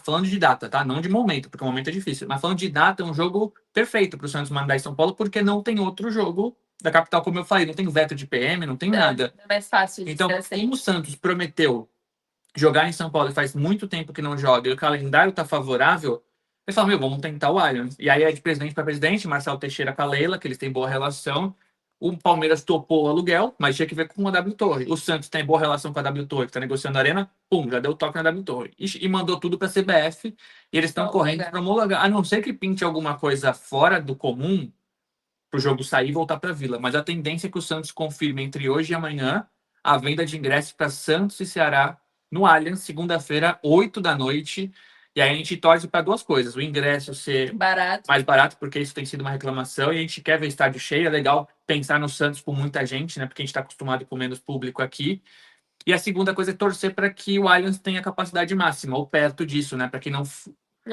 falando de data, tá? Não de momento, porque o momento é difícil. Mas falando de data, é um jogo perfeito para o Santos mandar em São Paulo, porque não tem outro jogo da capital, como eu falei. Não tem veto de PM, não tem nada. É mais fácil de Então, ser assim. como o Santos prometeu jogar em São Paulo e faz muito tempo que não joga e o calendário tá favorável, eles falam, vamos tentar o Allianz. E aí é de presidente para presidente, Marcelo Teixeira com a Leila, que eles têm boa relação. O Palmeiras topou o aluguel, mas tinha que ver com a W Torre. O Santos tem boa relação com a W Torre, que está negociando a arena, pum, já deu toque na W Torre. E mandou tudo para a CBF, e eles estão correndo para homologar. A não ser que pinte alguma coisa fora do comum, para o jogo sair e voltar para a Vila. Mas a tendência é que o Santos confirme entre hoje e amanhã a venda de ingressos para Santos e Ceará no Allianz, segunda-feira, 8 da noite. E aí a gente torce para duas coisas. O ingresso ser mais barato, porque isso tem sido uma reclamação, e a gente quer ver estádio cheio. É legal pensar no Santos com muita gente, né? Porque a gente está acostumado com menos público aqui. E a segunda coisa é torcer para que o Allianz tenha capacidade máxima, ou perto disso, né? Para que não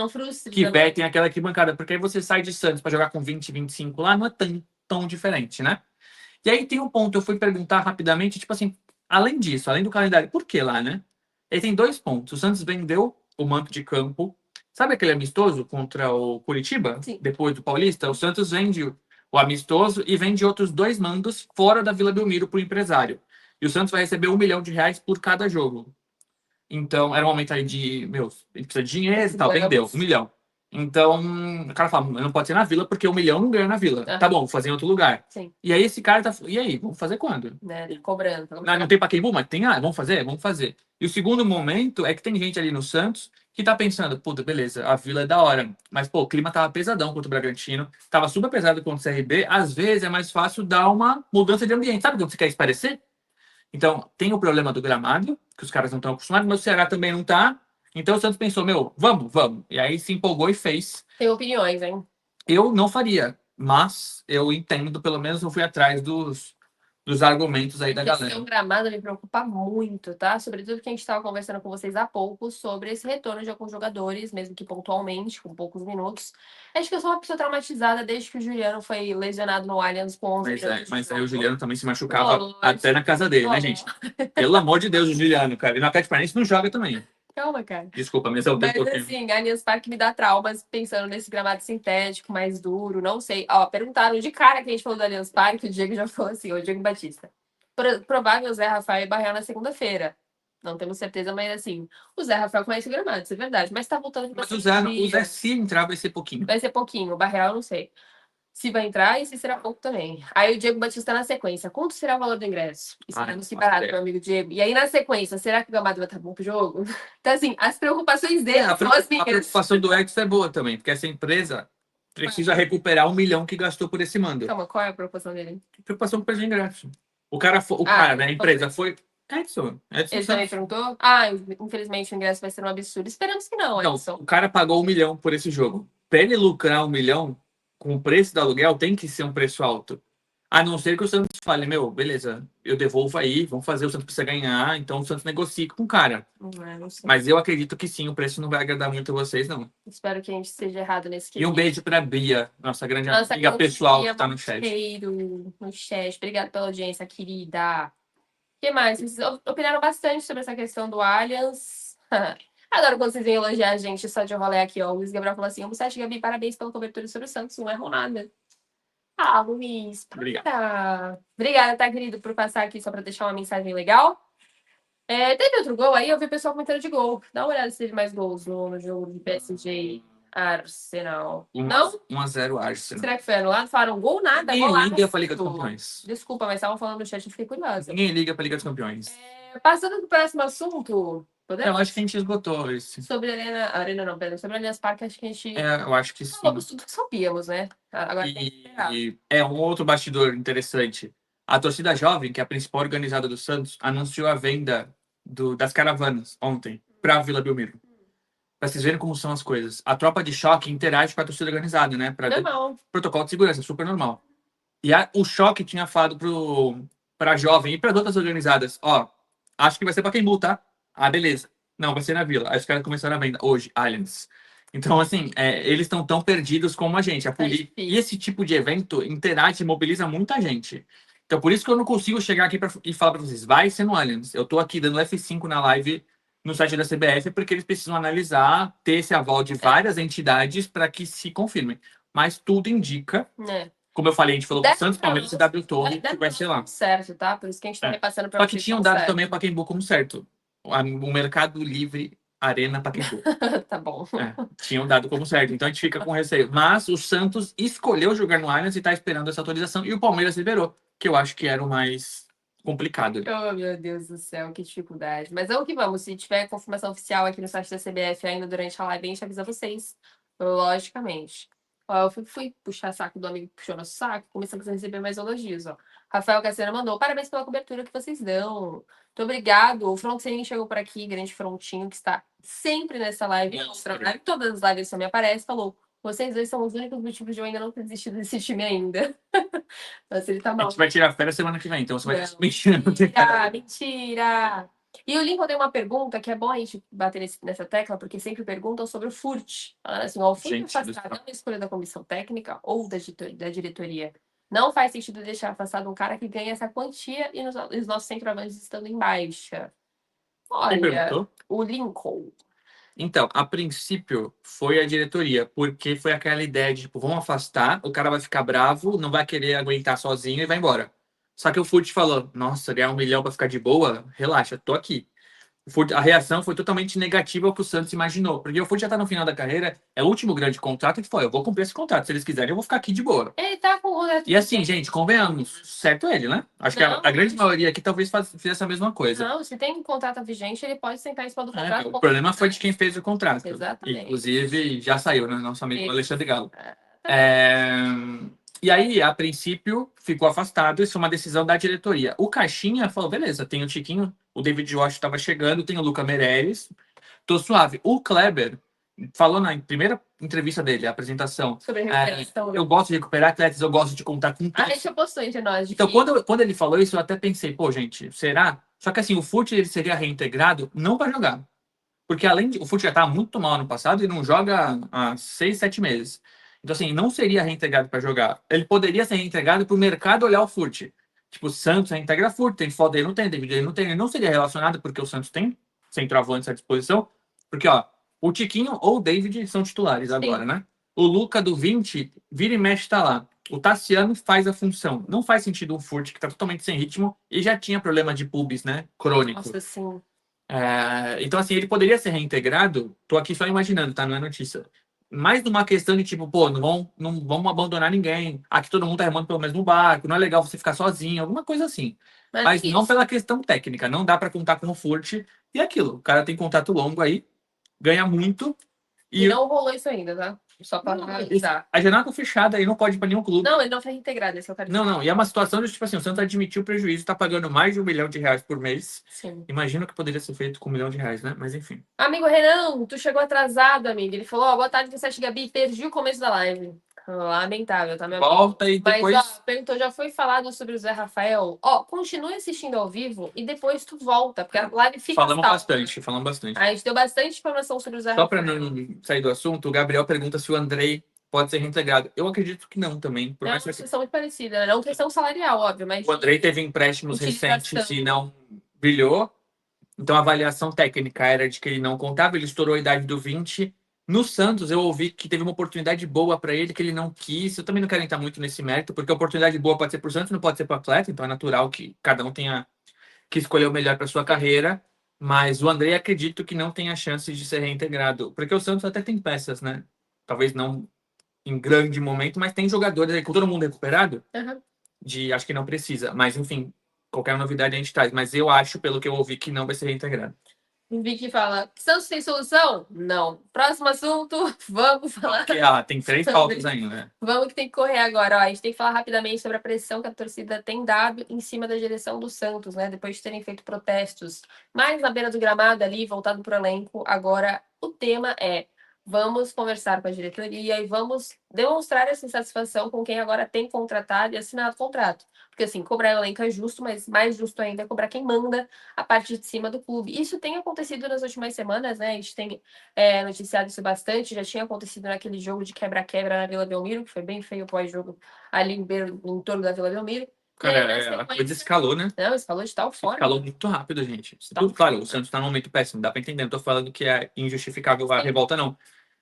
frustre. Que vetem aquela arquibancada. Porque aí você sai de Santos para jogar com 20, 25 lá, não é tão diferente, né? E aí tem um ponto, eu fui perguntar rapidamente, tipo assim, além disso, além do calendário, por que lá, né? Ele tem 2 pontos. O Santos vendeu o manto de campo. Sabe aquele amistoso contra o Curitiba? Sim. Depois do Paulista? O Santos vende o amistoso e vende outros 2 mandos fora da Vila Belmiro para o empresário. E o Santos vai receber R$ 1 milhão por cada jogo. Então, era um momento aí de, ele precisa de dinheiro e tal, vendeu, 1 milhão. Então, o cara fala, não pode ser na Vila, porque 1 milhão não ganha na Vila. Tá bom, vou fazer em outro lugar. Sim. E aí esse cara tá, e aí, vamos fazer quando? Cobrando. Não tem Pacaembu, mas tem, vamos fazer? Vamos fazer. E o segundo momento é que tem gente ali no Santos que tá pensando, puta, beleza, a Vila é da hora, mas, pô, o clima tava pesadão contra o Bragantino, tava super pesado contra o CRB, às vezes é mais fácil dar uma mudança de ambiente. Sabe quando você quer esparecer? Então, tem o problema do gramado, que os caras não estão acostumados, mas o Ceará também não tá. Então o Santos pensou, vamos. E aí se empolgou e fez. Tem opiniões, hein? Eu não faria, mas eu entendo, pelo menos eu fui atrás dos argumentos aí da galera. O gramado me preocupa muito, tá? Sobretudo que a gente estava conversando com vocês há pouco sobre esse retorno de alguns jogadores, mesmo que pontualmente, com poucos minutos. Acho que eu sou uma pessoa traumatizada desde que o Juliano foi lesionado no Allianz com 11 minutos. Mas aí o Juliano também se machucava até na casa dele, né, gente? Pelo amor de Deus, o Juliano, cara. E no Atlético Paranaense não joga também. Calma, cara. Desculpa, me exaltei um pouquinho. Mas assim, Allianz Parque me dá traumas pensando nesse gramado sintético, mais duro, não sei. Ó, perguntaram de cara que a gente falou do Allianz Parque, o Diego já falou assim, o Diego Batista. Provável Zé Rafael e Barreal na segunda-feira. Não temos certeza, mas assim, o Zé Rafael conhece o gramado, isso é verdade. Mas tá voltando Mas o Zé, se entrar, vai ser pouquinho. Vai ser pouquinho, o Barreal eu não sei. Se vai entrar e se será pouco também. Aí o Diego Batista na sequência. Quanto será o valor do ingresso? Esperamos que barato, meu amigo Diego. E aí na sequência, será que o gramado vai estar bom pro jogo? Então, assim, as preocupações dele são as minhas. A preocupação do Edson é boa também, porque essa empresa precisa recuperar 1 milhão que gastou por esse mando. Calma, qual é a preocupação dele? Preocupação com o preço de ingresso. O cara, né, a empresa foi Edson. Ele também perguntou? Infelizmente o ingresso vai ser um absurdo. Esperamos que não, Edson. Não, o cara pagou 1 milhão por esse jogo. Para ele lucrar 1 milhão com o preço do aluguel, tem que ser um preço alto. A não ser que o Santos fale, beleza, eu devolvo aí, vamos fazer, o Santos precisa ganhar, então o Santos negocie com o cara. Não sei. Mas eu acredito que sim, o preço não vai agradar muito a vocês, não. Espero que a gente esteja errado nesse quesito. E um beijo pra Bia, nossa grande amiga pessoal que tá no chat. No chat. Obrigada pela audiência, querida. O que mais? Vocês opinaram bastante sobre essa questão do Allianz. Adoro quando vocês vêm elogiar a gente só de rolê aqui, ó. O Luiz Gabriel falou assim: 1,7, Gabi, parabéns pela cobertura sobre o Santos, não errou nada. Luiz. Obrigada, tá, querido, por passar aqui só pra deixar uma mensagem legal. Teve outro gol aí? Eu vi o pessoal comentando de gol. Dá uma olhada se teve mais gols no jogo de PSG e Arsenal. Não? 1-0 Arsenal. Será que foi anulado? Falaram gol nada? Ninguém liga pra Liga dos Campeões. Desculpa, mas estavam falando no chat e fiquei curiosa. Ninguém liga pra Liga dos Campeões. Passando pro próximo assunto. Podemos? Eu acho que a gente esgotou esse. Sobre sobre a Allianz Parque, acho que a gente... eu acho que sim. Falamos tudo que sabíamos, né? Agora um outro bastidor interessante. A torcida jovem, que é a principal organizada do Santos, anunciou a venda das caravanas ontem para a Vila Belmiro. Para vocês verem como são as coisas. A tropa de choque interage com a torcida organizada, né? Normal. Protocolo de segurança, super normal. E o choque tinha falado para a jovem e para outras organizadas, acho que vai ser para Pacaembu, tá? Beleza. Não, vai ser na Vila. Aí os caras começaram a venda hoje, Allianz. Então, assim, eles estão tão perdidos como a gente. E esse tipo de evento interage e mobiliza muita gente. Então, por isso que eu não consigo chegar aqui e falar para vocês, vai ser no Allianz. Eu tô aqui dando F5 na live no site da CBF, porque eles precisam analisar, ter esse aval de várias entidades para que se confirmem. Mas tudo indica, como eu falei, a gente falou com o Santos, Palmeiras e W Torre, que vai ser lá. Certo, tá? Por isso que a gente tá repassando para Só que tinham dado também o Pacaembu como certo. O Mercado Livre Arena Pacaembu. Tá bom. Tinham dado como certo, então a gente fica com receio. Mas o Santos escolheu jogar no Allianz e tá esperando essa atualização, e o Palmeiras liberou, que eu acho que era o mais complicado. Oh, meu Deus do céu, que dificuldade. Mas vamos que vamos. Se tiver confirmação oficial aqui no site da CBF ainda durante a live, a gente avisa vocês. Logicamente. Ó, eu fui puxar saco do amigo que puxou nosso saco, começamos a receber mais elogios, ó. Rafael Cassiano mandou: parabéns pela cobertura que vocês dão. Muito obrigado. O Frontsenin chegou por aqui, grande Frontinho, que está sempre nessa live. Todas as lives só me aparece, falou: vocês dois são os únicos motivos de eu ainda não ter desistido desse time ainda. Mas ele tá mal. A gente vai tirar férias semana que vem, então você vai... Mentira, mentira! E o Lincoln tem uma pergunta que é bom a gente bater nessa tecla, porque sempre perguntam sobre o FURT. Falando assim, ó, o FURT afastado é uma escolha da comissão técnica ou da diretoria. Não faz sentido deixar afastado um cara que ganha essa quantia e os nossos centroavantes estando em baixa. Olha, o Lincoln. Então, a princípio, foi a diretoria, porque foi aquela ideia de, tipo, vamos afastar, o cara vai ficar bravo, não vai querer aguentar sozinho e vai embora. Só que o Furt falou, nossa, ganhar 1 milhão pra ficar de boa? Relaxa, tô aqui. A reação foi totalmente negativa ao que o Santos imaginou, porque o Furt já tá no final da carreira, é o último grande contrato, e falou, eu vou cumprir esse contrato, se eles quiserem eu vou ficar aqui de boa. Ele tá com o E assim, gente, convenhamos, certo ele, né? Acho que a grande maioria aqui talvez fizesse a mesma coisa. Não, se tem um contrato vigente, ele pode sentar em cima do contrato. O problema foi de quem fez o contrato. Exatamente. Inclusive, já saiu, né? Nosso amigo Alexandre Galo. E aí, a princípio, ficou afastado. Isso é uma decisão da diretoria. O Caixinha falou, beleza, tem o Tiquinho, o David Josh estava chegando, tem o Luca Meirelles, tô suave. O Kleber falou na primeira entrevista dele, a apresentação. Sobre recuperação. Eu gosto de recuperar atletas, eu gosto de contar com todos. A gente apostou entre nós. Então, quando ele falou isso, eu até pensei, pô, gente, será? Só que assim, o Furt ele seria reintegrado não para jogar. Porque além de. O Furt já estava muito mal ano passado e não joga há 6, 7 meses. Então, assim, não seria reintegrado para jogar. Ele poderia ser reintegrado para o mercado olhar o Furt. Tipo, o Santos reintegra Furt, tem foda ele não tem, David ele não tem. Ele não seria relacionado porque o Santos tem centroavantes à disposição. Porque, ó, o Tiquinho ou o David são titulares agora, né? O Luca do 20, vira e mexe, tá lá. O Tassiano faz a função. Não faz sentido o Furt, que tá totalmente sem ritmo e já tinha problema de pubis, né? Crônico. Nossa, sim. Então, assim, ele poderia ser reintegrado. Tô aqui só imaginando, tá? Não é notícia. Mais numa questão de tipo, pô, não vamos abandonar ninguém. Aqui todo mundo tá remando pelo mesmo barco. Não é legal você ficar sozinho, alguma coisa assim. Mas não pela questão técnica. Não dá para contar com o Furt. E aquilo, o cara tem contrato longo aí, ganha muito. E não rolou isso ainda, tá? Só para analisar. A janela tá fechada e não pode ir para nenhum clube. Não, ele não foi reintegrado, esse é o cara. Não. E é uma situação de, tipo assim, o Santos admitiu o prejuízo, tá pagando mais de R$1 milhão por mês. Sim. Imagina o que poderia ser feito com R$1 milhão, né? Mas enfim. Amigo Renan, tu chegou atrasado, amigo. Ele falou, ó, boa tarde, 17 Gabi, perdi o começo da live. Lamentável, tá, meu amigo? Volta e depois... Mas, ó, perguntou, já foi falado sobre o Zé Rafael? Ó, continue assistindo ao vivo e depois tu volta, porque a live fica falamos bastante. A gente deu bastante informação sobre o Zé Rafael. Só para não sair do assunto, o Gabriel pergunta se o Andrei pode ser reintegrado. Eu acredito que não também. É uma questão muito parecida, né? Não questão salarial, óbvio, mas... O Andrei teve empréstimos recentes e não brilhou. Então a avaliação técnica era de que ele não contava, ele estourou a idade do 20. No Santos, eu ouvi que teve uma oportunidade boa para ele, que ele não quis. Eu também não quero entrar muito nesse mérito, porque a oportunidade boa pode ser para o Santos, não pode ser para o atleta, então é natural que cada um tenha que escolher o melhor para sua carreira. Mas o Andrei acredito que não tenha chance de ser reintegrado, porque o Santos até tem peças, né? Talvez não em grande momento, mas tem jogadores aí com todo mundo recuperado, acho que não precisa. Mas, enfim, qualquer novidade a gente traz. Mas eu acho, pelo que eu ouvi, que não vai ser reintegrado. O Vicky fala, Santos tem solução? Não. Próximo assunto, vamos falar. Tem 3 pautas ainda, né? Vamos que tem que correr agora. Ó, a gente tem que falar rapidamente sobre a pressão que a torcida tem dado em cima da direção do Santos, né? Depois de terem feito protestos mais na beira do gramado ali, voltado para o elenco. Agora, o tema é: vamos conversar com a diretoria e vamos demonstrar essa insatisfação com quem agora tem contratado e assinado o contrato. Porque, assim, cobrar o elenco é justo, mas mais justo ainda é cobrar quem manda a parte de cima do clube. Isso tem acontecido nas últimas semanas, né? A gente tem noticiado isso bastante. Já tinha acontecido naquele jogo de quebra-quebra na Vila Belmiro, que foi bem feio o pós-jogo ali em torno da Vila Belmiro. Cara, E aí, na a sequência- coisa escalou, né? Não, escalou de tal forma. Escalou muito rápido, gente. Tá. Claro, o Santos tá num momento péssimo, dá pra entender. Não tô falando que é injustificável a Sim. revolta, não.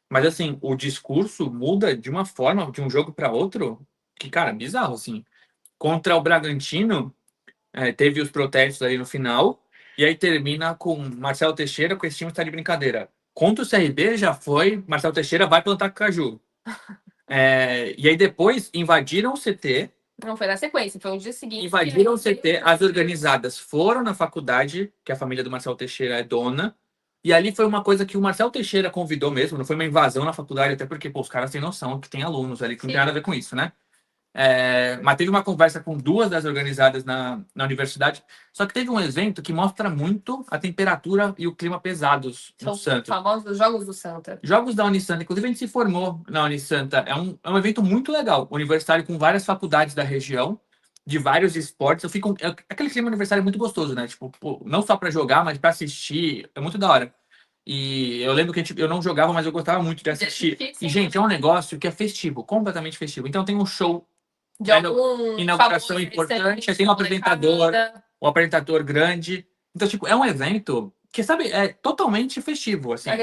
Mas, assim, o discurso muda de uma forma, de um jogo para outro, que, cara, bizarro, assim. Contra o Bragantino, teve os protestos aí no final, e aí termina com Marcelo Teixeira com esse time tá de brincadeira. Contra o CRB já foi, Marcelo Teixeira vai plantar caju. E aí depois invadiram o CT, Não foi na sequência, foi um dia seguinte. invadiram o CT, as organizadas foram na faculdade, que a família do Marcelo Teixeira é dona, e ali foi uma coisa que o Marcelo Teixeira convidou mesmo, não foi uma invasão na faculdade, até porque pô, os caras têm noção que tem alunos ali que não tem nada a ver com isso, né? Mas teve uma conversa com duas das organizadas na universidade. Só que teve um evento que mostra muito a temperatura e o clima pesados no São Santos. famosos Jogos do Santa. Jogos da Unisanta, inclusive a gente se formou na Unisanta. É um evento muito legal, universitário com várias faculdades da região, de vários esportes. Aquele clima universitário é muito gostoso, né? Tipo, pô, não só para jogar, mas para assistir. É muito da hora. E eu lembro que eu não jogava, mas eu gostava muito de assistir. E, gente, é um negócio que é festivo, completamente festivo. Então tem um show De algum inauguração importante, aí tem um apresentador grande. Então, tipo, é um evento que, sabe, é totalmente festivo, assim. Não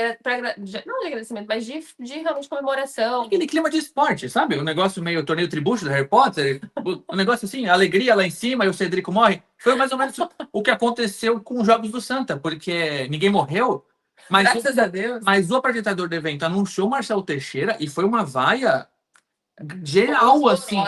de agradecimento, mas de realmente comemoração. Aquele clima de esporte, sabe? O negócio meio torneio tributo do Harry Potter, o negócio assim, alegria lá em cima e o Cedrico morre. Foi mais ou menos o que aconteceu com os Jogos do Santa, porque ninguém morreu, Graças a Deus. mas o apresentador do evento anunciou Marcelo Teixeira e foi uma vaia geral, assim.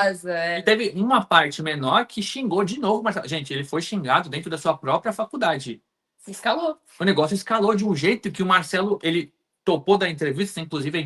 E teve uma parte menor que xingou de novo, mas, gente, ele foi xingado dentro da sua própria faculdade. Escalou. O negócio escalou de um jeito que o Marcelo, ele topou da entrevista, inclusive